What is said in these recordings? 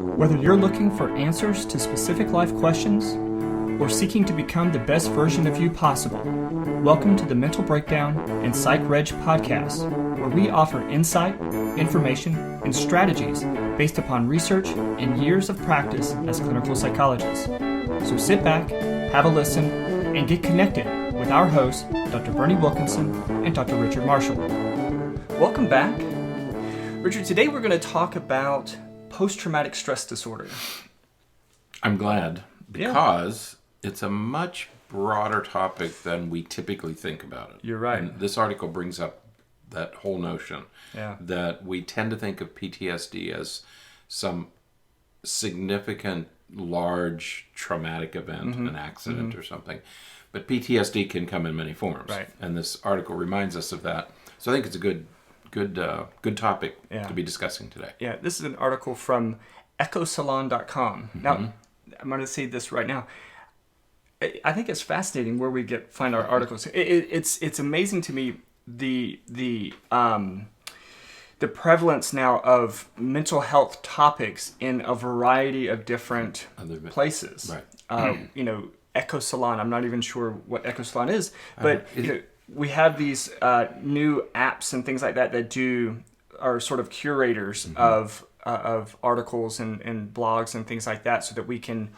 Whether you're looking for answers to specific life questions or seeking to become the best version of you possible, welcome to the Mental Breakdown and Psych Reg podcast, where we offer insight, information, and strategies based upon research and years of practice as clinical psychologists. So sit back, have a listen, and get connected with our hosts, Dr. Bernie Wilkinson and Dr. Richard Marshall. Welcome back. Richard, today we're going to talk about post-traumatic stress disorder. I'm glad, because it's a much broader topic than we typically think about it. You're right. And this article brings up that whole notion that we tend to think of PTSD as some significant, large traumatic event, an accident or something. But PTSD can come in many forms. Right. And this article reminds us of that. So I think it's a good topic to be discussing today. Yeah, this is an article from echosalon.com. Now, I'm going to say this right now. I think it's fascinating where we find our articles. It's amazing to me the prevalence now of mental health topics in a variety of different places. Right. Echo Salon. I'm not even sure what Echo Salon is, but we have these new apps and things like that are sort of curators of articles and blogs and things like that, so that we can,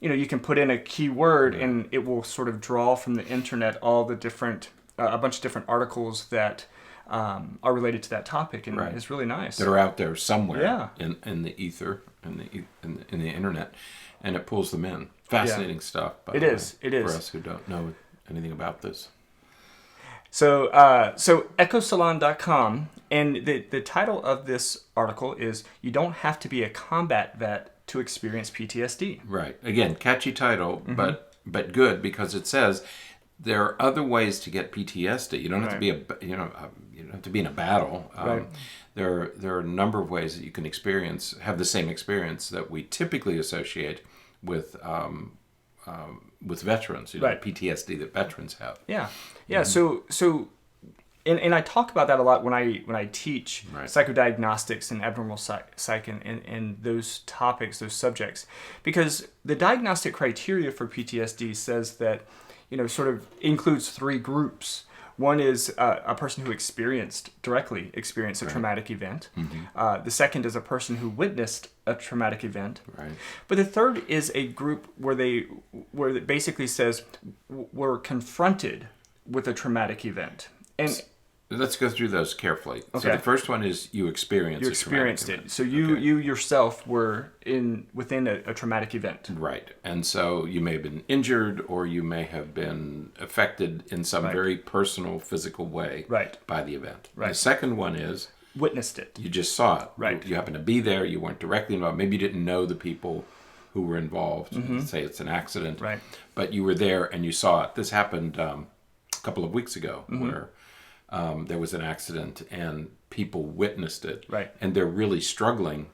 you can put in a keyword and it will sort of draw from the internet all the different, a bunch of different articles that are related to that topic, and it's really nice. That are out there somewhere in the ether, in the internet, and it pulls them in. Fascinating stuff. It is. For us who don't know anything about this. So echosalon.com, and the title of this article is "You Don't Have to Be a Combat Vet to Experience PTSD." Right. Again, catchy title, but good, because it says there are other ways to get PTSD. You don't have to be you don't have to be in a battle. There are a number of ways that you can have the same experience that we typically associate with veterans, PTSD that veterans have. So I talk about that a lot when I teach psychodiagnostics and abnormal psych and those topics, those subjects, because the diagnostic criteria for PTSD says that, sort of includes three groups. One is a person who directly experienced a traumatic event. The second is a person who witnessed a traumatic event. Right. But the third is a group where it basically says we're confronted with a traumatic event. And let's go through those carefully. Okay. So the first one is you experienced it. So you yourself were within a traumatic event. Right. And so you may have been injured, or you may have been affected in some very personal, physical way by the event. Right. The second one is witnessed it. You just saw it. Right. You happened to be there. You weren't directly involved. Maybe you didn't know the people who were involved. Say it's an accident. Right. But you were there and you saw it. This happened a couple of weeks ago where there was an accident and people witnessed it. Right. And they're really struggling.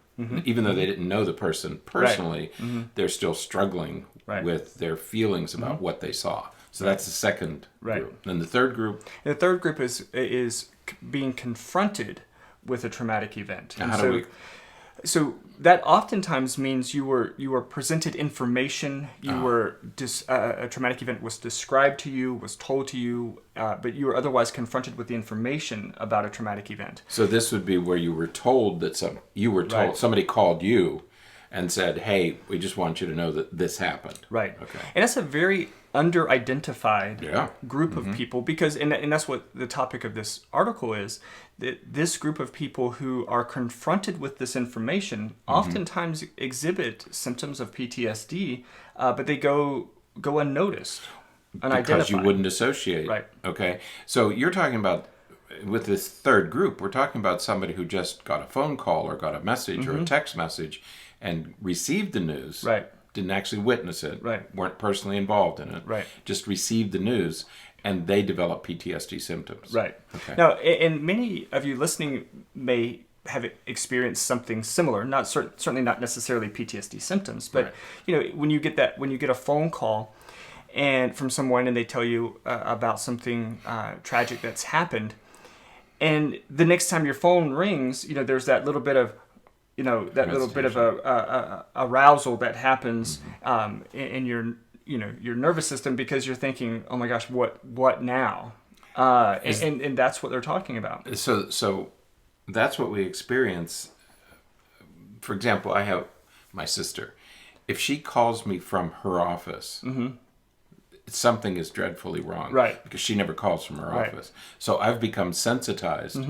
Even though they didn't know the person personally, they're still struggling with their feelings about what they saw. So that's the second group. Then the third group? The third group is being confronted with a traumatic event. So that oftentimes means you were presented information. A traumatic event was described to you, was told to you, but you were otherwise confronted with the information about a traumatic event. So this would be where you were told that somebody called you and said, "Hey, we just want you to know that this happened." Right. Okay. And that's a very under-identified group of people, because and that's what the topic of this article is, that this group of people who are confronted with this information oftentimes exhibit symptoms of PTSD, but they go unnoticed, unidentified. Because you wouldn't associate. Right. Okay. So you're talking about, with this third group, we're talking about somebody who just got a phone call or got a message or a text message and received the news. Right. Didn't actually witness it. Right. Weren't personally involved in it. Right. Just received the news, and they develop PTSD symptoms. Right. Okay. Now, and many of you listening may have experienced something similar. Certainly not necessarily PTSD symptoms, but when you get a phone call and from someone and they tell you about something tragic that's happened, and the next time your phone rings, there's that little bit of, that little bit of a arousal that happens in your your nervous system, because you're thinking, oh my gosh, what now? And that's what they're talking about. So that's what we experience. For example, I have my sister. If she calls me from her office, something is dreadfully wrong. Right. Because she never calls from her office. So I've become sensitized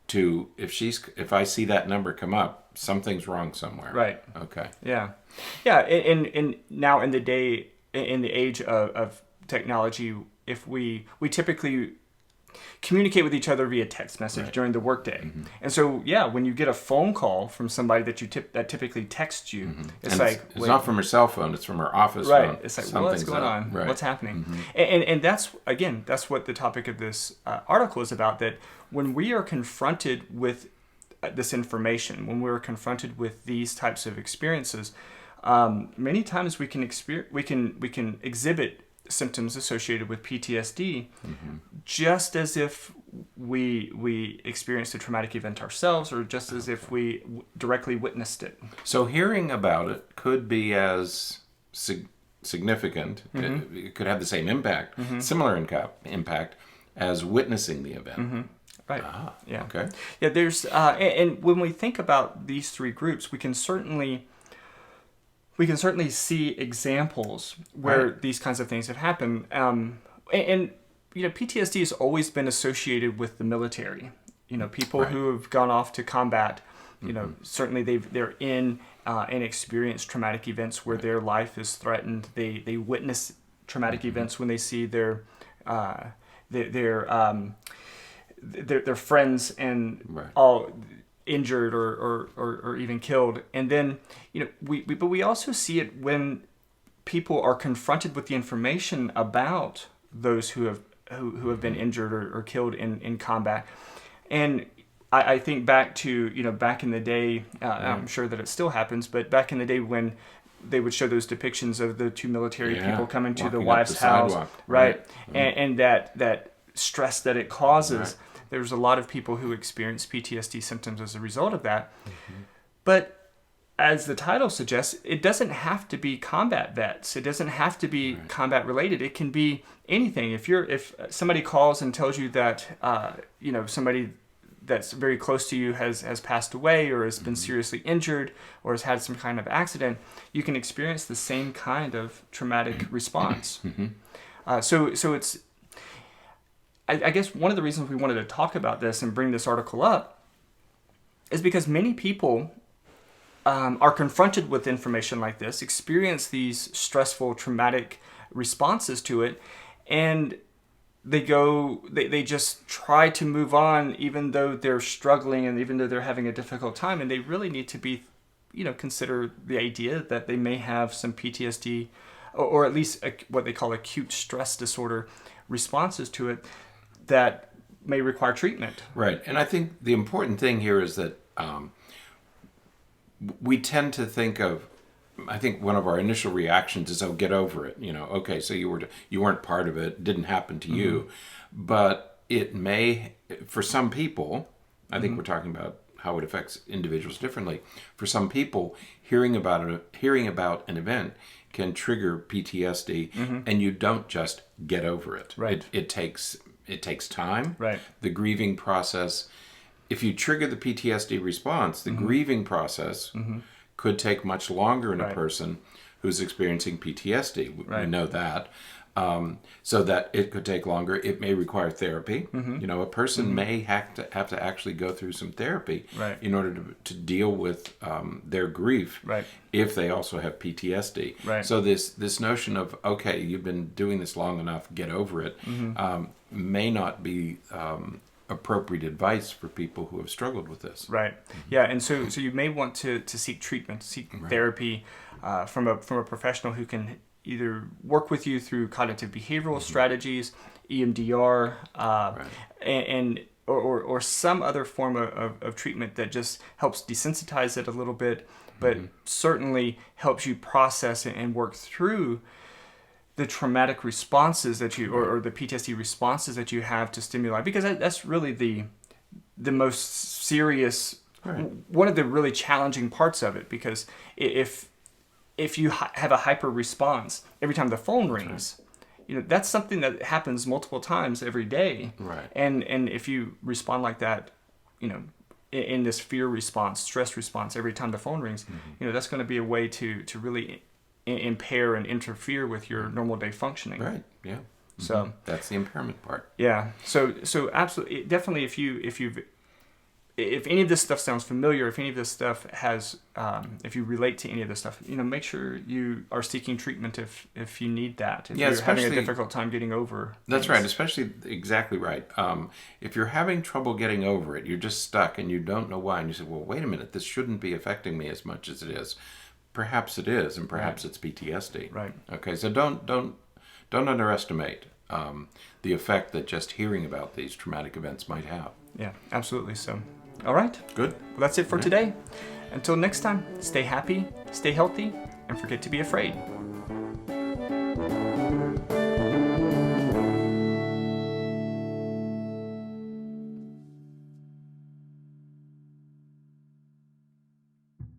to if I see that number come up, something's wrong somewhere. Right. Okay. Yeah. Yeah. And now in the age of technology, if we typically communicate with each other via text message during the workday. And so, when you get a phone call from somebody that typically texts you, it's it's not from her cell phone, it's from her office phone. Right. It's like, what's going on? Right. What's happening? And that's what the topic of this article is about, that when we are confronted with this information, when we're confronted with these types of experiences, many times we can exhibit symptoms associated with PTSD, just as if we experienced a traumatic event ourselves, or just as if we directly witnessed it. So hearing about it could be as significant. It could have the same impact, similar impact as witnessing the event. Right. Ah, yeah. Okay. Yeah. There's and when we think about these three groups, we can certainly see examples where these kinds of things have happened. And PTSD has always been associated with the military. People who have gone off to combat, certainly they're in and experience traumatic events where their life is threatened. They witness traumatic events when they see their friends and all injured or even killed. And then we also see it when people are confronted with the information about those who have been injured or killed in combat. And I think back to back in the day, I'm sure that it still happens, but back in the day when they would show those depictions of the two military people coming to the wife's house, right? And that stress that it causes. There's a lot of people who experience PTSD symptoms as a result of that. But as the title suggests, it doesn't have to be combat vets. It doesn't have to be combat related. It can be anything. If somebody calls and tells you that somebody that's very close to you has passed away, or has been seriously injured, or has had some kind of accident, you can experience the same kind of traumatic response. So it's, I guess one of the reasons we wanted to talk about this and bring this article up is because many people are confronted with information like this, experience these stressful, traumatic responses to it, and they just try to move on, even though they're struggling and even though they're having a difficult time. And they really need to be, consider the idea that they may have some PTSD, or at least what they call acute stress disorder responses to it that may require treatment. Right. And I think the important thing here is that we tend to think of, I think one of our initial reactions is, oh, get over it. Okay, so you weren't part of it, didn't happen to you. But it may, for some people, I think we're talking about how it affects individuals differently. For some people, hearing about an event can trigger PTSD, and you don't just get over it. Right. It takes time. Right. The grieving process. If you trigger the PTSD response, the grieving process could take much longer in a person who's experiencing PTSD. We know that. So that it could take longer. It may require therapy. A person may have to actually go through some therapy in order to deal with their grief if they also have PTSD. So this notion of, okay, you've been doing this long enough, get over it, may not be appropriate advice for people who have struggled with this. Right. Yeah, and so you may want to seek treatment, seek therapy from a professional who can either work with you through cognitive behavioral strategies, EMDR, and or some other form of treatment that just helps desensitize it a little bit, but certainly helps you process and work through the traumatic responses that you, or the PTSD responses that you have to stimuli, because that's really the most serious one of the really challenging parts of it, because if you have a hyper response every time the phone rings, that's something that happens multiple times every day. Right. And if you respond like that, in this fear response, stress response every time the phone rings, that's going to be a way to really impair and interfere with your normal day functioning. Right. Yeah. So that's the impairment part. Yeah. So absolutely, definitely, if any of this stuff sounds familiar, if any of this stuff has, if you relate to any of this stuff, make sure you are seeking treatment if you need that. If you're having a difficult time getting over. That's right. Especially, exactly right. If you're having trouble getting over it, you're just stuck and you don't know why, and you say, well, wait a minute, this shouldn't be affecting me as much as it is. Perhaps it is, and perhaps it's PTSD. Right. Okay. So don't underestimate the effect that just hearing about these traumatic events might have. Yeah, absolutely. So, all right. Good. Well, that's it for today. Until next time, stay happy, stay healthy, and forget to be afraid.